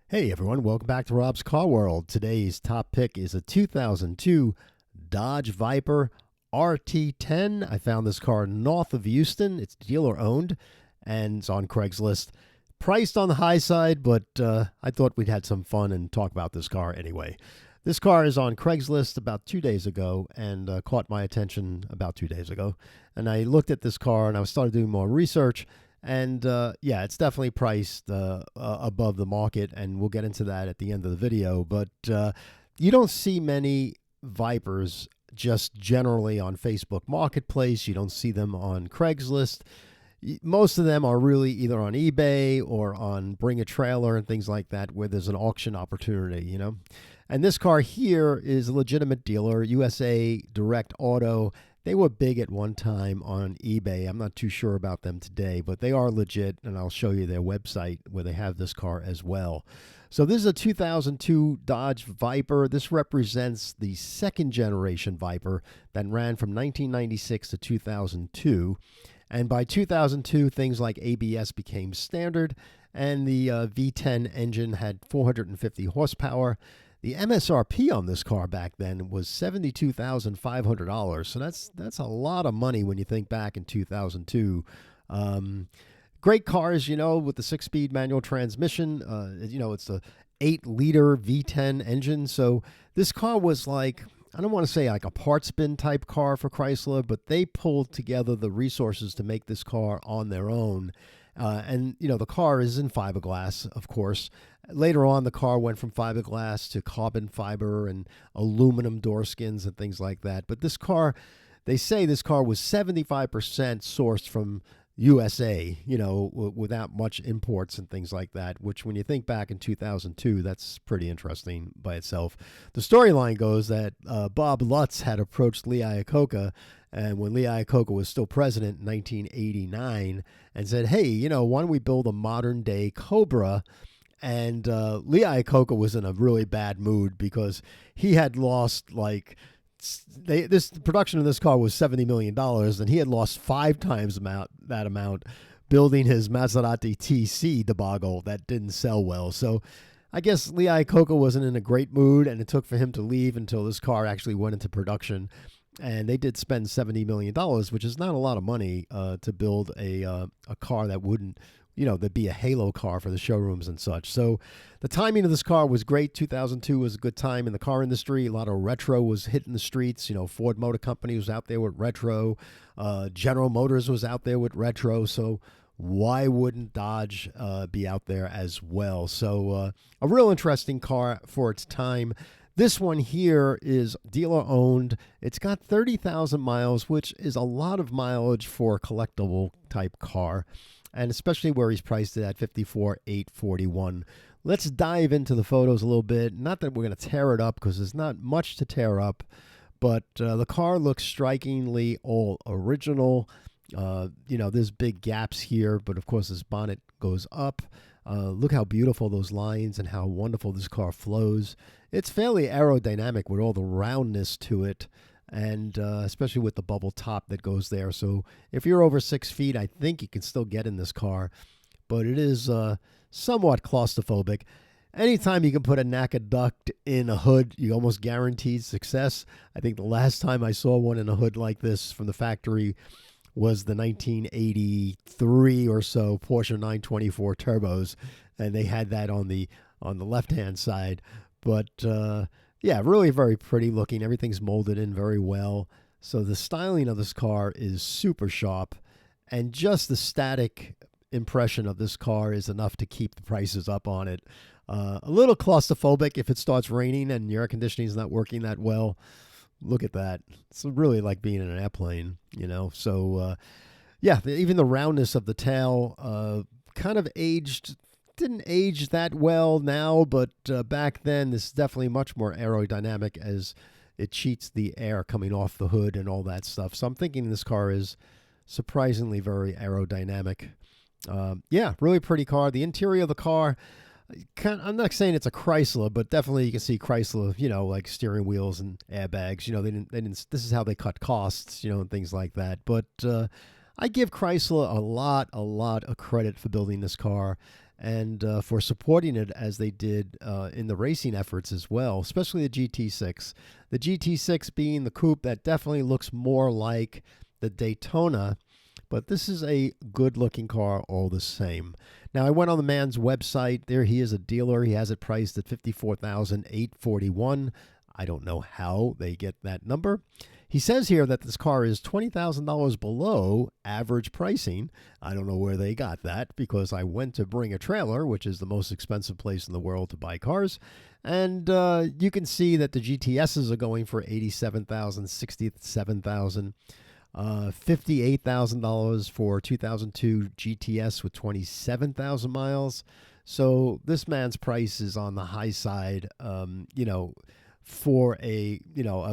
Hey everyone, welcome back to Rob's Car World. Today's top pick is a 2002 Dodge Viper RT10. I found this car north of Houston. It's dealer owned and it's on Craigslist. Priced on the high side, but I thought we'd had some fun and talk about this car anyway. This car is on Craigslist about 2 days ago and caught my attention about 2 days ago. And I looked at this car and I started doing more research. And yeah, it's definitely priced above the market, and we'll get into that at the end of the video. But you don't see many Vipers just generally on Facebook Marketplace. You don't see them on Craigslist. Most of them are really either on eBay or on Bring a Trailer and things like that, where there's an auction opportunity. And this car here is a legitimate dealer, USA Direct Auto. They were big at one time on eBay. I'm not too sure about them today, but they are legit, and I'll show you their website where they have this car as well. So this is a 2002 Dodge Viper. This represents the second generation Viper that ran from 1996 to 2002. And by 2002, things like ABS became standard, and the V10 engine had 450 horsepower. The MSRP on this car back then was $72,500, so that's a lot of money when you think back in 2002. Great cars, with the 6-speed manual transmission. It's a 8-liter V10 engine, so this car was like, I don't want to say like a parts bin type car for Chrysler, but they pulled together the resources to make this car on their own. The car is in fiberglass, of course. Later on, the car went from fiberglass to carbon fiber and aluminum door skins and things like that. But this car, they say this car was 75% sourced from USA, without much imports and things like that, which when you think back in 2002, that's pretty interesting by itself. The storyline goes that Bob Lutz had approached Lee Iacocca, and when Lee Iacocca was still president in 1989, and said, hey, why don't we build a modern day Cobra? And Lee Iacocca was in a really bad mood because he had lost the production of this car was $70 million, and he had lost 5 times that amount building his Maserati TC debacle that didn't sell well. So I guess Lee Iacocca wasn't in a great mood, and it took for him to leave until this car actually went into production. And they did spend $70 million, which is not a lot of money to build a car that wouldn't, there'd be a halo car for the showrooms and such. So the timing of this car was great. 2002 was a good time in the car industry. A lot of retro was hitting the streets. Ford Motor Company was out there with retro. General Motors was out there with retro. So why wouldn't Dodge be out there as well? So a real interesting car for its time. This one here is dealer owned. It's got 30,000 miles, which is a lot of mileage for a collectible type car, and especially where he's priced it at $54,841. Let's dive into the photos a little bit. Not that we're going to tear it up because there's not much to tear up, but the car looks strikingly all original. There's big gaps here, but of course this bonnet goes up. Look how beautiful those lines and how wonderful this car flows. It's fairly aerodynamic with all the roundness to it, and especially with the bubble top that goes there. So if you're over 6 feet, I think you can still get in this car, but it is somewhat claustrophobic. Anytime you can put a NACA duct in a hood, you almost guaranteed success. I think the last time I saw one in a hood like this from the factory was the 1983 or so Porsche 924 turbos, and they had that on the left-hand side. But yeah, really very pretty looking. Everything's molded in very well. So the styling of this car is super sharp, and just the static impression of this car is enough to keep the prices up on it. A little claustrophobic if it starts raining and your air conditioning is not working that well. Look at that. It's really like being in an airplane, So, yeah, even the roundness of the tail kind of didn't age that well now, but back then this is definitely much more aerodynamic as it cheats the air coming off the hood and all that stuff. So I'm thinking this car is surprisingly very aerodynamic. Yeah, really pretty car. The interior of the car, I'm not saying it's a Chrysler, but definitely you can see Chrysler, like steering wheels and airbags. They didn't. This is how they cut costs, and things like that. But I give Chrysler a lot of credit for building this car. and for supporting it as they did in the racing efforts as well, especially the GT6. The GT6 being the coupe that definitely looks more like the Daytona, but this is a good-looking car all the same. Now, I went on the man's website. There he is, a dealer. He has it priced at $54,841. I don't know how they get that number. He says here that this car is $20,000 below average pricing. I don't know where they got that, because I went to Bring a Trailer, which is the most expensive place in the world to buy cars, and you can see that the GTSs are going for $87,000, $67,000. $58,000 for 2002 GTS with 27,000 miles. So this man's price is on the high side, for a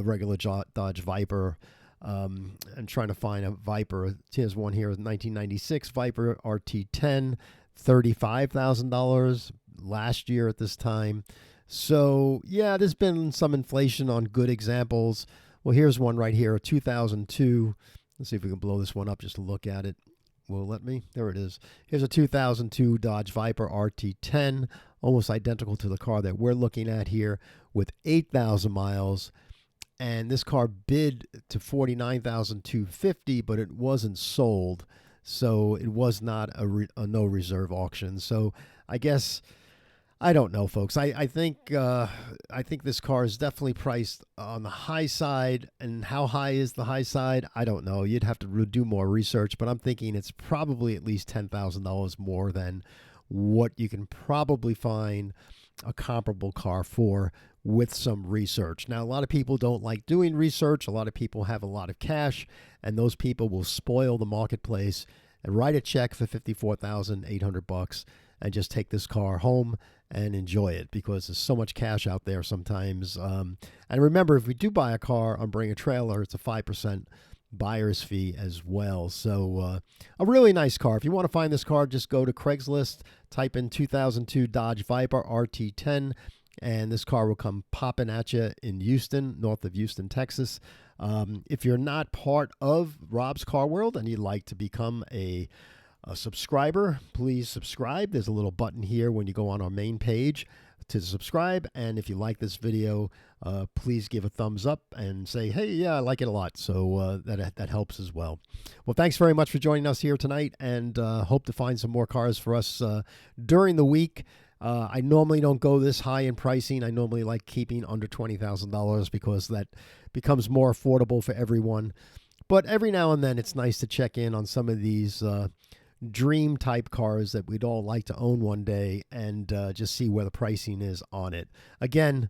regular Dodge Viper. I'm trying to find a Viper. Here's one here, 1996 Viper RT10, $35,000 last year at this time. So yeah, there's been some inflation on good examples. Well, here's one right here, a 2002. Let's see if we can blow this one up just to look at it. Will it let me? There it is. Here's a 2002 Dodge Viper RT10, almost identical to the car that we're looking at here, with 8,000 miles. And this car bid to $49,250, but it wasn't sold. So it was not a no reserve auction. So I guess, I don't know, folks. I think this car is definitely priced on the high side. And how high is the high side? I don't know. You'd have to do more research, but I'm thinking it's probably at least $10,000 more than what you can probably find a comparable car for with some research. Now, a lot of people don't like doing research. A lot of people have a lot of cash, and those people will spoil the marketplace and write a check for $54,800 and just take this car home and enjoy it, because there's so much cash out there sometimes. And remember, if we do buy a car on Bring a Trailer, it's a 5% buyer's fee as well. So a really nice car. If you want to find this car, just go to Craigslist, type in 2002 Dodge Viper RT10, and this car will come popping at you in Houston, north of Houston, Texas. If you're not part of Rob's Car World and you'd like to become a subscriber, please subscribe. There's a little button here when you go on our main page to subscribe. And if you like this video, please give a thumbs up and say, hey, yeah, I like it a lot. So that helps as well. Well, thanks very much for joining us here tonight, and hope to find some more cars for us during the week. I normally don't go this high in pricing. I normally like keeping under $20,000 because that becomes more affordable for everyone. But every now and then it's nice to check in on some of these dream type cars that we'd all like to own one day, and just see where the pricing is on it. Again,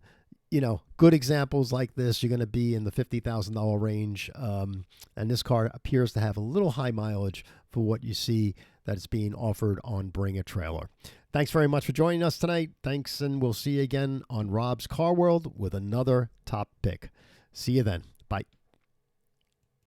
good examples like this, you're going to be in the $50,000 range. And this car appears to have a little high mileage for what you see that it's being offered on Bring a Trailer. Thanks very much for joining us tonight. Thanks, and we'll see you again on Rob's Car World with another top pick. See you then. Bye.